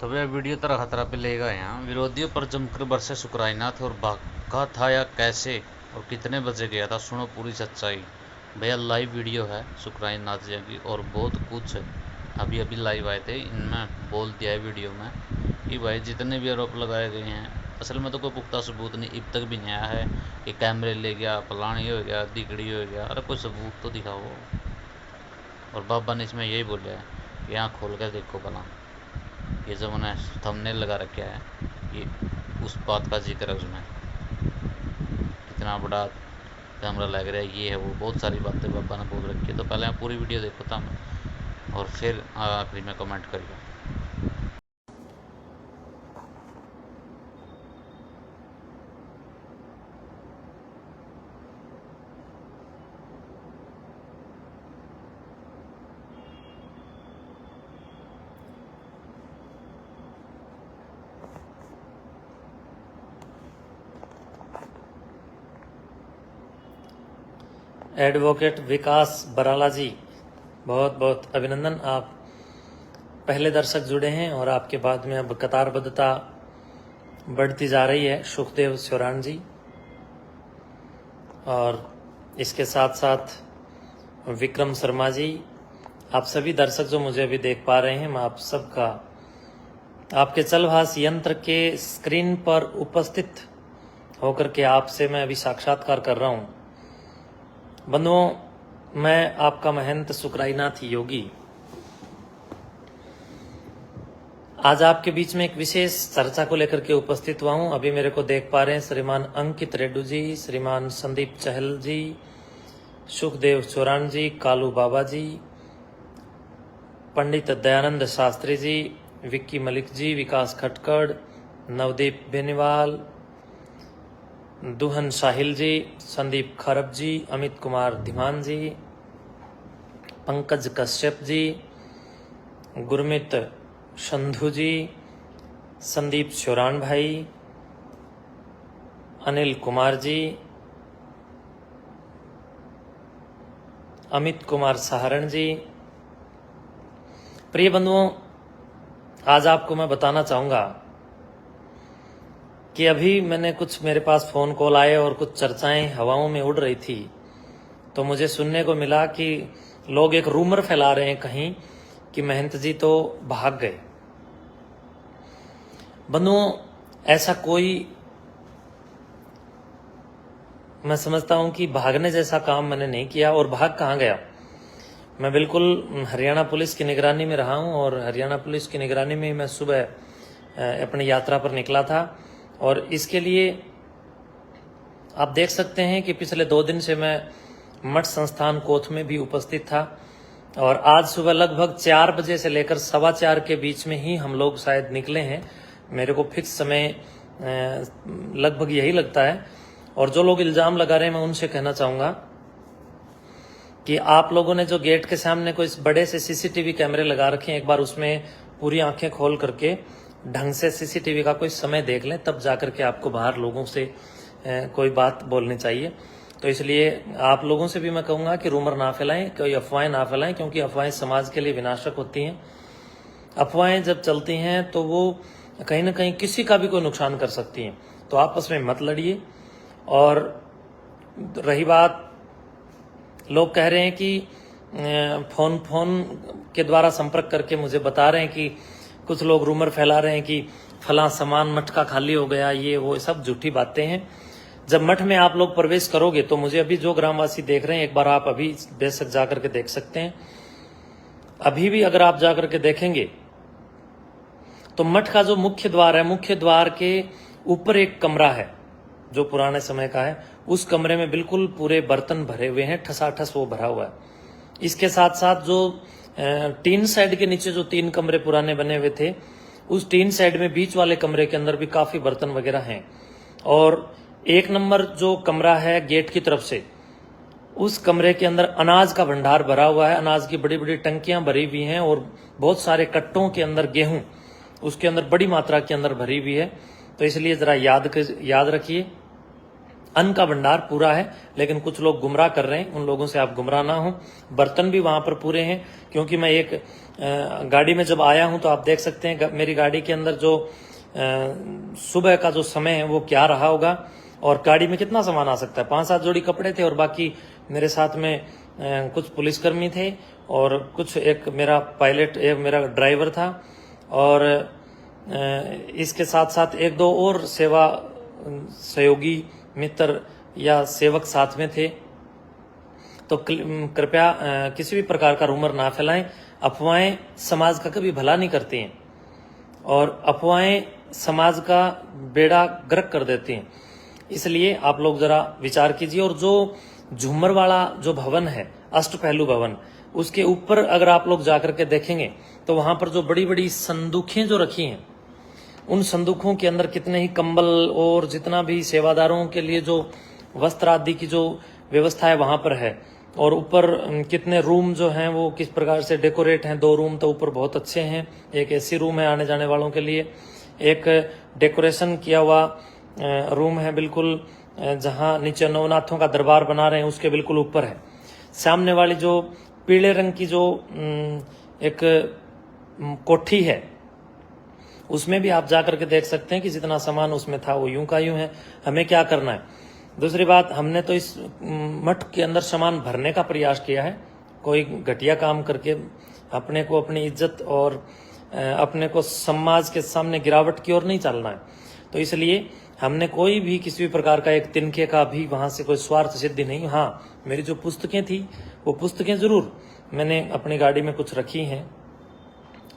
तो वह वीडियो तरह खतरा पे लेगा यहाँ विरोधियों पर जमकर बरसे शुक्राईनाथ और भागा था या कैसे और कितने बजे गया था। सुनो पूरी सच्चाई। भैया लाइव वीडियो है शुक्राईनाथ जी की और बहुत कुछ अभी अभी लाइव आए थे, इनमें बोल दिया है वीडियो में कि भाई जितने भी आरोप लगाए गए हैं असल में तो कोई पुख्ता सबूत नहीं अब तक भी नहीं आया है कि कैमरे ले गया फलानी हो गया दिगड़ी हो गया। अरे कोई सबूत तो दिखाओ। और बाबा ने इसमें यही बोला है कि यहाँ खोल कर देखो भला, ये जो उन्हें थंबनेल लगा रखा है ये उस बात का जिक्र है, उसमें कितना बड़ा कैमरा लग रहा है, ये है वो बहुत सारी बातें बाबा ने बोल रखी है। तो पहले आप पूरी वीडियो देखो था और फिर आखिरी में कमेंट करिए। एडवोकेट विकास बराला जी, बहुत बहुत अभिनंदन। आप पहले दर्शक जुड़े हैं और आपके बाद में अब कतारबद्धता बढ़ती जा रही है। सुखदेव स्योरान जी और इसके साथ साथ विक्रम शर्मा जी, आप सभी दर्शक जो मुझे अभी देख पा रहे हैं, मैं आप सबका आपके चलभाष यंत्र के स्क्रीन पर उपस्थित होकर के आपसे मैं अभी साक्षात्कार कर रहा हूं। बंधुओं, मैं आपका महंत शुक्राईनाथ योगी आज आपके बीच में एक विशेष चर्चा को लेकर के उपस्थित हुआ हूं। अभी मेरे को देख पा रहे हैं श्रीमान अंकित रेड्डू जी, श्रीमान संदीप चहल जी, सुखदेव चौरान जी, कालू बाबा जी, पंडित दयानंद शास्त्री जी, विक्की मलिक जी, विकास खटकड़, नवदीप बेनीवाल, दुहन साहिल जी, संदीप खरब जी, अमित कुमार धीमान जी, पंकज कश्यप जी, गुरमीत संधु जी, संदीप चौरान भाई, अनिल कुमार जी, अमित कुमार सहारण जी। प्रिय बंधुओं, आज आपको मैं बताना चाहूंगा कि अभी मैंने कुछ मेरे पास फोन कॉल आए और कुछ चर्चाएं हवाओं में उड़ रही थी, तो मुझे सुनने को मिला कि लोग एक रूमर फैला रहे हैं कहीं कि महंत जी तो भाग गए। बंधुओं, ऐसा कोई, मैं समझता हूं कि भागने जैसा काम मैंने नहीं किया। और भाग कहाँ गया, मैं बिल्कुल हरियाणा पुलिस की निगरानी में रहा हूं और हरियाणा पुलिस की निगरानी में मैं सुबह अपनी यात्रा पर निकला था। और इसके लिए आप देख सकते हैं कि पिछले 2 दिन से मैं मठ संस्थान कोथ में भी उपस्थित था और आज सुबह लगभग 4 बजे से लेकर 4:15 के बीच में ही हम लोग शायद निकले हैं। मेरे को फिक्स समय लगभग यही लगता है। और जो लोग इल्जाम लगा रहे हैं, मैं उनसे कहना चाहूंगा कि आप लोगों ने जो गेट के सामने कोई बड़े से सीसीटीवी कैमरे लगा रखे हैं, एक बार उसमें पूरी आंखें खोल करके ढंग से सीसीटीवी का कोई समय देख लें, तब जाकर के आपको बाहर लोगों से कोई बात बोलनी चाहिए। तो इसलिए आप लोगों से भी मैं कहूंगा कि रूमर ना फैलाएं, कोई अफवाहें ना फैलाएं, क्योंकि अफवाहें समाज के लिए विनाशक होती हैं। अफवाहें जब चलती हैं तो वो कहीं ना कहीं किसी का भी कोई नुकसान कर सकती हैं। तो आपस में मत लड़िए। और रही बात, लोग कह रहे हैं कि फोन के द्वारा संपर्क करके मुझे बता रहे हैं कि कुछ लोग रूमर फैला रहे हैं कि फलां सामान मठ का खाली हो गया, ये वो सब झूठी बातें हैं। जब मठ में आप लोग प्रवेश करोगे तो मुझे अभी जो ग्रामवासी देख रहे हैं, एक बार आप अभी बेशक जाकर के देख सकते हैं। अभी भी अगर आप जाकर के देखेंगे तो मठ का जो मुख्य द्वार है, मुख्य द्वार के ऊपर एक कमरा है जो पुराने समय का है। उस कमरे में बिल्कुल पूरे बर्तन भरे हुए हैं, ठसाठस वो भरा हुआ है। इसके साथ साथ जो टीन शेड के नीचे जो 3 कमरे पुराने बने हुए थे, उस टीन शेड में बीच वाले कमरे के अंदर भी काफी बर्तन वगैरह हैं। और 1 नंबर जो कमरा है गेट की तरफ से, उस कमरे के अंदर अनाज का भंडार भरा हुआ है। अनाज की बड़ी बड़ी टंकियां भरी हुई हैं और बहुत सारे कट्टों के अंदर गेहूं उसके अंदर बड़ी मात्रा के अंदर भरी हुई है। तो इसलिए जरा याद रखिए, अन्न का भंडार पूरा है, लेकिन कुछ लोग गुमराह कर रहे हैं, उन लोगों से आप गुमराह ना हो। बर्तन भी वहां पर पूरे हैं, क्योंकि मैं एक गाड़ी में जब आया हूं तो आप देख सकते हैं मेरी गाड़ी के अंदर जो सुबह का जो समय है वो क्या रहा होगा, और गाड़ी में कितना सामान आ सकता है। 5-7 जोड़ी कपड़े थे और बाकी मेरे साथ में कुछ पुलिसकर्मी थे और कुछ, एक मेरा पायलट, एक मेरा ड्राइवर था, और इसके साथ साथ 1-2 और सेवा सहयोगी मित्र या सेवक साथ में थे। तो कृपया किसी भी प्रकार का रूमर ना फैलाएं। अफवाहें समाज का कभी भला नहीं करती हैं और अफवाहें समाज का बेड़ा गर्क कर देती हैं। इसलिए आप लोग जरा विचार कीजिए। और जो झूमर वाला जो भवन है, अष्टपहलू भवन, उसके ऊपर अगर आप लोग जाकर के देखेंगे तो वहां पर जो बड़ी बड़ी संदूकें जो रखी हैं, उन संदूकों के अंदर कितने ही कंबल और जितना भी सेवादारों के लिए जो वस्त्र आदि की जो व्यवस्था है वहां पर है। और ऊपर कितने रूम जो हैं वो किस प्रकार से डेकोरेट हैं। 2 रूम तो ऊपर बहुत अच्छे हैं, एक एसी रूम है आने जाने वालों के लिए, एक डेकोरेशन किया हुआ रूम है बिल्कुल, जहां नीचे नवनाथों का दरबार बना रहे हैं उसके बिल्कुल ऊपर है। सामने वाली जो पीले रंग की जो एक कोठी है, उसमें भी आप जाकर के देख सकते हैं कि जितना सामान उसमें था वो यूं का यूं है। हमें क्या करना है? दूसरी बात, हमने तो इस मठ के अंदर सामान भरने का प्रयास किया है, कोई घटिया काम करके अपने को, अपनी इज्जत और अपने को समाज के सामने गिरावट की ओर नहीं चलना है। तो इसलिए हमने कोई भी किसी भी प्रकार का एक तिनके का भी वहां से कोई स्वार्थ सिद्धि नहीं। हाँ, मेरी जो पुस्तकें थी वो पुस्तकें जरूर मैंने अपनी गाड़ी में कुछ रखी हैं,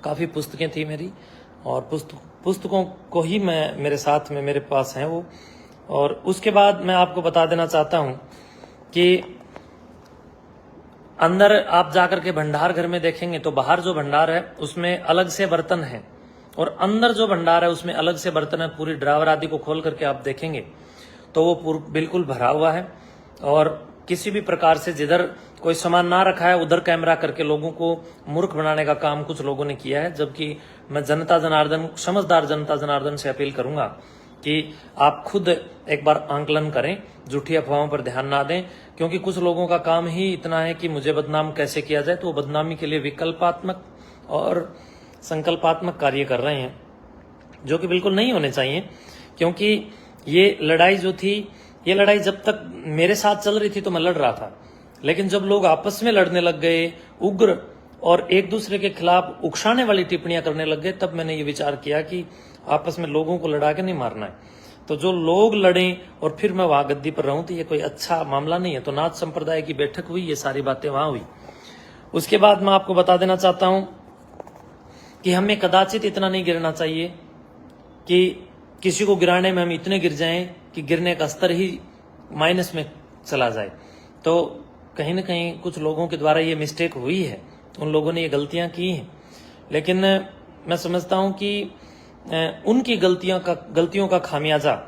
काफी पुस्तकें थी मेरी, और पुस्तकों को ही मैं मेरे साथ में मेरे पास हैं वो। और उसके बाद मैं आपको बता देना चाहता हूं कि अंदर आप जाकर के भंडार घर में देखेंगे तो बाहर जो भंडार है उसमें अलग से बर्तन है, और अंदर जो भंडार है उसमें अलग से बर्तन है। पूरी ड्रावर आदि को खोल करके आप देखेंगे तो वो बिल्कुल भरा हुआ है, और किसी भी प्रकार से जिधर कोई सामान ना रखा है उधर कैमरा करके लोगों को मूर्ख बनाने का काम कुछ लोगों ने किया है। जबकि मैं जनता जनार्दन, समझदार जनता जनार्दन से अपील करूंगा कि आप खुद एक बार आंकलन करें, झूठी अफवाहों पर ध्यान ना दें, क्योंकि कुछ लोगों का काम ही इतना है कि मुझे बदनाम कैसे किया जाए। तो वो बदनामी के लिए विकल्पात्मक और संकल्पात्मक कार्य कर रहे हैं, जो कि बिल्कुल नहीं होने चाहिए। क्योंकि ये लड़ाई जो थी, ये लड़ाई जब तक मेरे साथ चल रही थी तो मैं लड़ रहा था, लेकिन जब लोग आपस में लड़ने लग गए, उग्र और एक दूसरे के खिलाफ उकसाने वाली टिप्पणियां करने लग गए, तब मैंने ये विचार किया कि आपस में लोगों को लड़ा के नहीं मारना है। तो जो लोग लड़ें और फिर मैं वहां गद्दी पर रहूं तो ये कोई अच्छा मामला नहीं है। तो नाथ संप्रदाय की बैठक हुई, ये सारी बातें वहां हुई। उसके बाद मैं आपको बता देना चाहता हूं कि हमें कदाचित इतना नहीं गिरना चाहिए कि किसी को गिराने में हम इतने गिर जाएं कि गिरने का स्तर ही माइनस में चला जाए। तो कहीं ना कहीं कुछ लोगों के द्वारा ये मिस्टेक हुई है, उन लोगों ने ये गलतियां की हैं, लेकिन मैं समझता हूं कि उनकी गलतियों का खामियाजा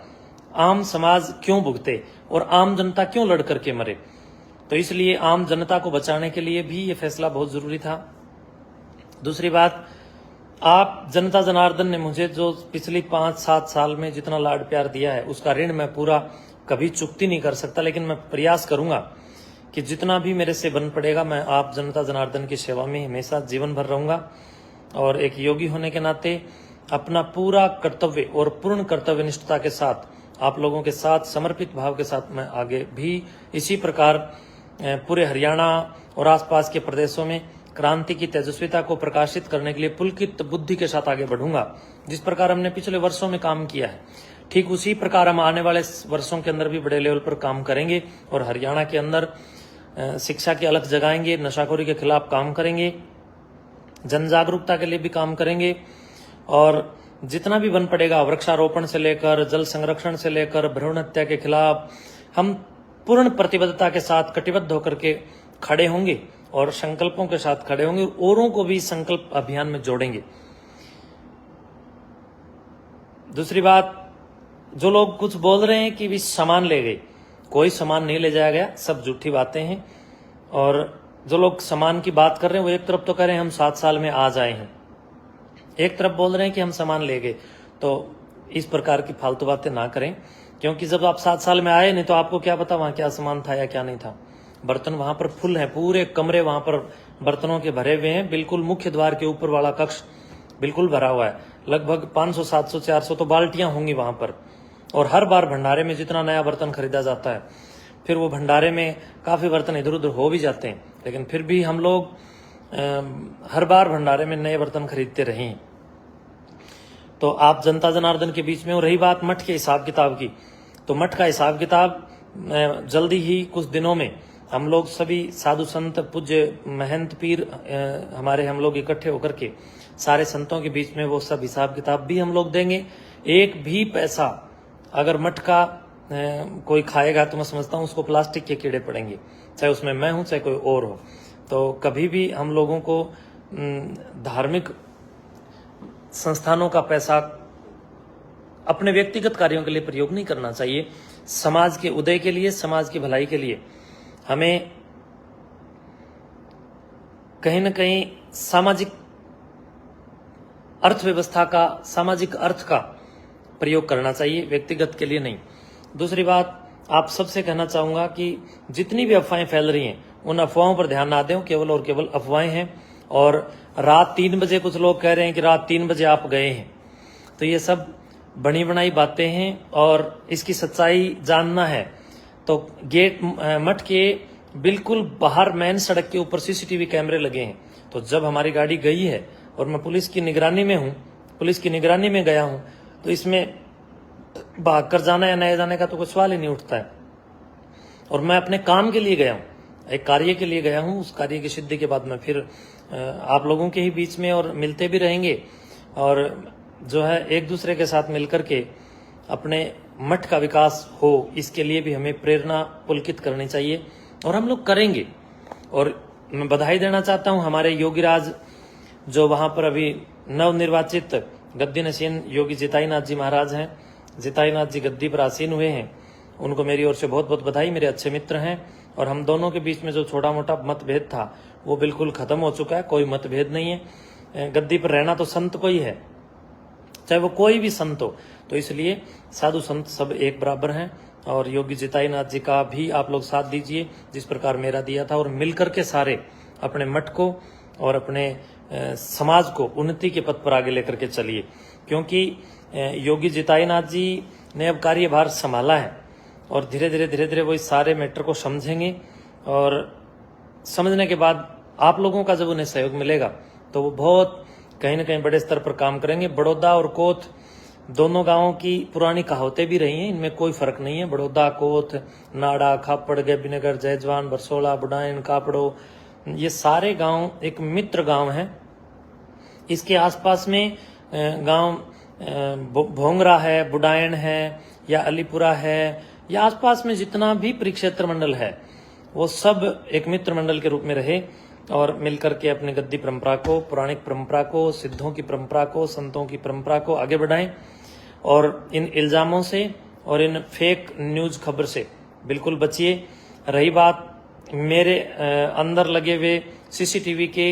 आम समाज क्यों भुगते और आम जनता क्यों लड़ करके मरे। तो इसलिए आम जनता को बचाने के लिए भी ये फैसला बहुत जरूरी था। दूसरी बात, आप जनता जनार्दन ने मुझे जो पिछली 5-7 साल में जितना लाड प्यार दिया है उसका ऋण मैं पूरा कभी चुकती नहीं कर सकता, लेकिन मैं प्रयास करूंगा कि जितना भी मेरे से बन पड़ेगा मैं आप जनता जनार्दन की सेवा में हमेशा जीवन भर रहूंगा। और एक योगी होने के नाते अपना पूरा कर्तव्य और पूर्ण कर्तव्य निष्ठता के साथ, आप लोगों के साथ समर्पित भाव के साथ मैं आगे भी इसी प्रकार पूरे हरियाणा और आसपास के प्रदेशों में क्रांति की तेजस्विता को प्रकाशित करने के लिए पुलकित बुद्धि के साथ आगे बढ़ूंगा। जिस प्रकार हमने पिछले वर्षों में काम किया है, ठीक उसी प्रकार हम आने वाले वर्षों के अंदर भी बड़े लेवल पर काम करेंगे और हरियाणा के अंदर शिक्षा की अलख जगाएंगे, नशाखोरी के खिलाफ काम करेंगे, जन जागरूकता के लिए भी काम करेंगे, और जितना भी बन पड़ेगा वृक्षारोपण से लेकर जल संरक्षण से लेकर भ्रूण हत्या के खिलाफ हम पूर्ण प्रतिबद्धता के साथ कटिबद्ध होकर के खड़े होंगे और संकल्पों के साथ खड़े होंगे, और औरों को भी संकल्प अभियान में जोड़ेंगे। दूसरी बात, जो लोग कुछ बोल रहे हैं कि भी सामान ले गए, कोई सामान नहीं ले जाया गया, सब झूठी बातें हैं। और जो लोग सामान की बात कर रहे हैं वो एक तरफ तो कह रहे हैं हम 7 साल में आज आए हैं, एक तरफ बोल रहे हैं कि हम सामान ले गए। तो इस प्रकार की फालतू बातें ना करें, क्योंकि जब आप 7 साल में आए नहीं तो आपको क्या पता वहां क्या सामान था या क्या नहीं था। बर्तन वहां पर फुल हैं, पूरे कमरे वहां पर बर्तनों के भरे हुए हैं। बिल्कुल मुख्य द्वार के ऊपर वाला कक्ष बिल्कुल भरा हुआ है, लगभग 500 700 400 तो बाल्टियां होंगी वहां पर। और हर बार भंडारे में जितना नया बर्तन खरीदा जाता है, फिर वो भंडारे में काफी बर्तन इधर उधर हो भी जाते हैं, लेकिन फिर भी हम लोग हर बार भंडारे में नए बर्तन खरीदते रहे हैं। तो आप जनता जनार्दन के बीच में हो। रही बात मठ के हिसाब किताब की, तो मठ का हिसाब किताब जल्दी ही कुछ दिनों में हम लोग सभी साधु संत पूज्य महंत पीर हमारे हम लोग इकट्ठे होकर के सारे संतों के बीच में वो सब हिसाब किताब भी हम लोग देंगे। एक भी पैसा अगर मठ का कोई खाएगा तो मैं समझता हूँ उसको प्लास्टिक के कीड़े पड़ेंगे, चाहे उसमें मैं हूं चाहे कोई और हो। तो कभी भी हम लोगों को धार्मिक संस्थानों का पैसा अपने व्यक्तिगत कार्यों के लिए प्रयोग नहीं करना चाहिए। समाज के उदय के लिए, समाज की भलाई के लिए हमें कहीं न कहीं सामाजिक अर्थव्यवस्था का, सामाजिक अर्थ का प्रयोग करना चाहिए, व्यक्तिगत के लिए नहीं। दूसरी बात, आप सबसे कहना चाहूंगा कि जितनी भी अफवाहें फैल रही हैं उन अफवाहों पर ध्यान ना दें, केवल और केवल अफवाहें हैं। और रात 3 बजे कुछ लोग कह रहे हैं कि रात 3 बजे आप गए हैं, तो ये सब बनी बनाई बातें हैं। और इसकी सच्चाई जानना है तो गेट मठ के बिल्कुल बाहर मेन सड़क के ऊपर सीसीटीवी कैमरे लगे हैं। तो जब हमारी गाड़ी गई है और मैं पुलिस की निगरानी में हूं, पुलिस की निगरानी में गया हूं, तो इसमें भागकर जाना या नए जाने का तो कोई सवाल ही नहीं उठता है। और मैं अपने काम के लिए गया हूं, एक कार्य के लिए गया हूं। उस कार्य की सिद्धि के बाद मैं फिर आप लोगों के ही बीच में और मिलते भी रहेंगे, और जो है एक दूसरे के साथ मिलकर के अपने मठ का विकास हो, इसके लिए भी हमें प्रेरणा पुलकित करनी चाहिए और हम लोग करेंगे। और मैं बधाई देना चाहता हूं हमारे योगीराज, जो वहां पर अभी नवनिर्वाचित गद्दी नशीन योगी जिताईनाथ जी महाराज हैं। जिताईनाथ जी गद्दी पर आसीन हुए हैं, उनको मेरी ओर से बहुत बहुत बधाई। मेरे अच्छे मित्र हैं और हम दोनों के बीच में जो छोटा मोटा मतभेद था वो बिल्कुल खत्म हो चुका है, कोई मतभेद नहीं है। गद्दी पर रहना तो संत को ही है, चाहे वो कोई भी संत हो। तो इसलिए साधु संत सब एक बराबर हैं। और योगी जिताईनाथ जी का भी आप लोग साथ दीजिए जिस प्रकार मेरा दिया था, और मिलकर के सारे अपने मठ को और अपने समाज को उन्नति के पथ पर आगे लेकर के चलिए। क्योंकि योगी जिताईनाथ जी ने अब कार्यभार संभाला है और धीरे धीरे वो इस सारे मैटर को समझेंगे, और समझने के बाद आप लोगों का जब उन्हें सहयोग मिलेगा तो वो बहुत कहीं न कहीं बड़े स्तर पर काम करेंगे। बड़ौदा और कोथ दोनों गांवों की पुरानी कहावतें भी रही हैं, इनमें कोई फर्क नहीं है। बड़ौदा, कोथ, नाड़ा, खापड़, गैबीनगर, जयजवान, बरसोला, बुडायन, कापड़ो, ये सारे गांव एक मित्र गांव हैं। इसके आसपास में गांव भोंगरा है, बुडायन है या अलीपुरा है, या आसपास में जितना भी परिक्षेत्र मंडल है वो सब एक मित्र मंडल के रूप में रहे और मिलकर के अपनी गद्दी परंपरा को, पौराणिक परंपरा को, सिद्धों की परंपरा को, संतों की परंपरा को आगे बढ़ाएं। और इन इल्जामों से और इन फेक न्यूज खबर से बिल्कुल बचिए। रही बात मेरे अंदर लगे हुए सीसीटीवी के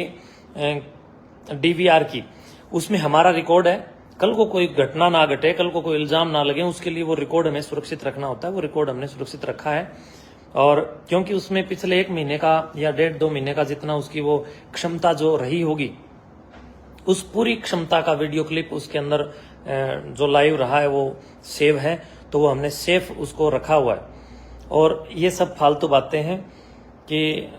डीवीआर की, उसमें हमारा रिकॉर्ड है। कल को कोई घटना ना घटे, कल को कोई इल्जाम ना लगे, उसके लिए वो रिकॉर्ड हमें सुरक्षित रखना होता है। वो रिकॉर्ड हमने सुरक्षित रखा है। और क्योंकि उसमें पिछले 1 महीने का या 1.5-2 महीने का जितना उसकी वो क्षमता जो रही होगी, उस पूरी क्षमता का वीडियो क्लिप उसके अंदर जो लाइव रहा है वो सेव है, तो वो हमने सेफ उसको रखा हुआ है। और ये सब फालतू बातें हैं कि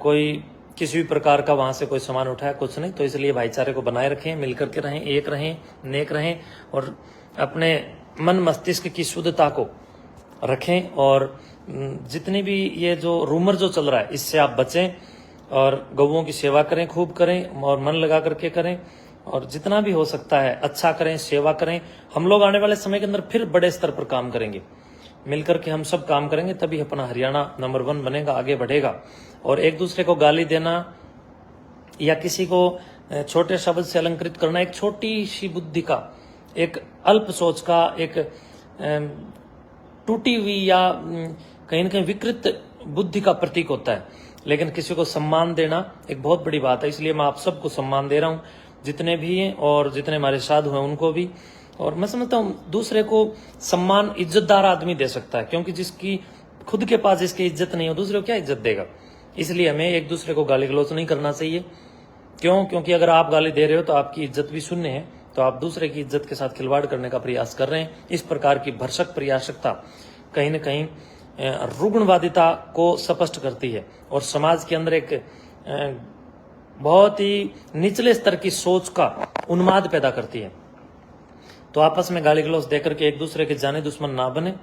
कोई किसी भी प्रकार का वहां से कोई सामान उठाया, कुछ नहीं। तो इसलिए भाईचारे को बनाए रखें, मिलकर के रहें, एक रहें, नेक रहें और अपने मन मस्तिष्क की शुद्धता को रखें। और जितनी भी ये जो रूमर जो चल रहा है इससे आप बचें और गौओं की सेवा करें, खूब करें और मन लगा करके करें, और जितना भी हो सकता है अच्छा करें, सेवा करें। हम लोग आने वाले समय के अंदर फिर बड़े स्तर पर काम करेंगे, मिलकर के हम सब काम करेंगे, तभी अपना हरियाणा नंबर 1 बनेगा, आगे बढ़ेगा। और एक दूसरे को गाली देना या किसी को छोटे शब्द से अलंकृत करना एक छोटी सी बुद्धि का, एक अल्प सोच का, एक टूटी हुई या कहीं न कहीं विकृत बुद्धि का प्रतीक होता है। लेकिन किसी को सम्मान देना एक बहुत बड़ी बात है। इसलिए मैं आप सबको सम्मान दे रहा हूं, जितने भी हैं और जितने हमारे साधु हैं उनको भी। और मैं समझता हूं दूसरे को सम्मान इज्जतदार आदमी दे सकता है, क्योंकि जिसकी खुद के पास इसकी इज्जत नहीं हो, दूसरे को क्या इज्जत देगा। इसलिए हमें एक दूसरे को गाली गलौज नहीं करना चाहिए। क्यों? क्योंकि अगर आप गाली दे रहे हो तो आपकी इज्जत भी शून्य है, तो आप दूसरे की इज्जत के साथ खिलवाड़ करने का प्रयास कर रहे हैं। इस प्रकार की भरसक प्रयासकता कहीं न कहीं रुग्णवादिता को स्पष्ट करती है और समाज के अंदर एक बहुत ही निचले स्तर की सोच का उन्माद पैदा करती है। तो आपस में गाली गलौज देकर के एक दूसरे के जाने दुश्मन ना बने,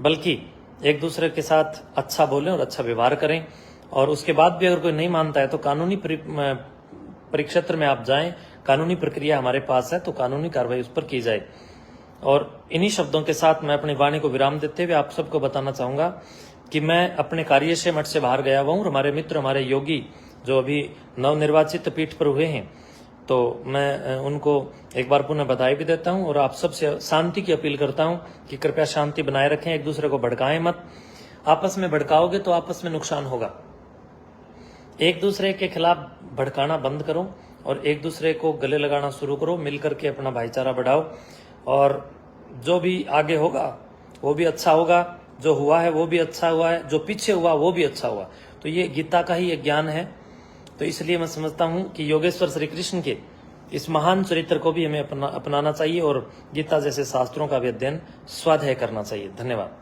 बल्कि एक दूसरे के साथ अच्छा बोलें और अच्छा व्यवहार करें। और उसके बाद भी अगर कोई नहीं मानता है तो कानूनी परिक्षेत्र में आप जाएं, कानूनी प्रक्रिया हमारे पास है, तो कानूनी कार्रवाई उस पर की जाए। और इन्हीं शब्दों के साथ मैं अपनी वाणी को विराम देते हुए आप सबको बताना चाहूंगा कि मैं अपने कार्य से मठ से बाहर गया हुआ हूँ। हमारे मित्र, हमारे योगी जो अभी नवनिर्वाचित पीठ पर हुए हैं, तो मैं उनको एक बार पुनः बधाई भी देता हूं और आप सबसे शांति की अपील करता हूं कि कृपया शांति बनाए रखें, एक दूसरे को भड़काएं मत। आपस में भड़काओगे तो आपस में नुकसान होगा। एक दूसरे के खिलाफ भड़काना बंद करो और एक दूसरे को गले लगाना शुरू करो, मिलकर के अपना भाईचारा बढ़ाओ और जो भी आगे होगा वो भी अच्छा होगा, जो हुआ है वो भी अच्छा हुआ है, जो पीछे हुआ वो भी अच्छा हुआ। तो ये गीता का ही एक ज्ञान है। तो इसलिए मैं समझता हूं कि योगेश्वर श्री कृष्ण के इस महान चरित्र को भी हमें अपनाना चाहिए और गीता जैसे शास्त्रों का भी अध्ययन स्वाध्याय करना चाहिए। धन्यवाद।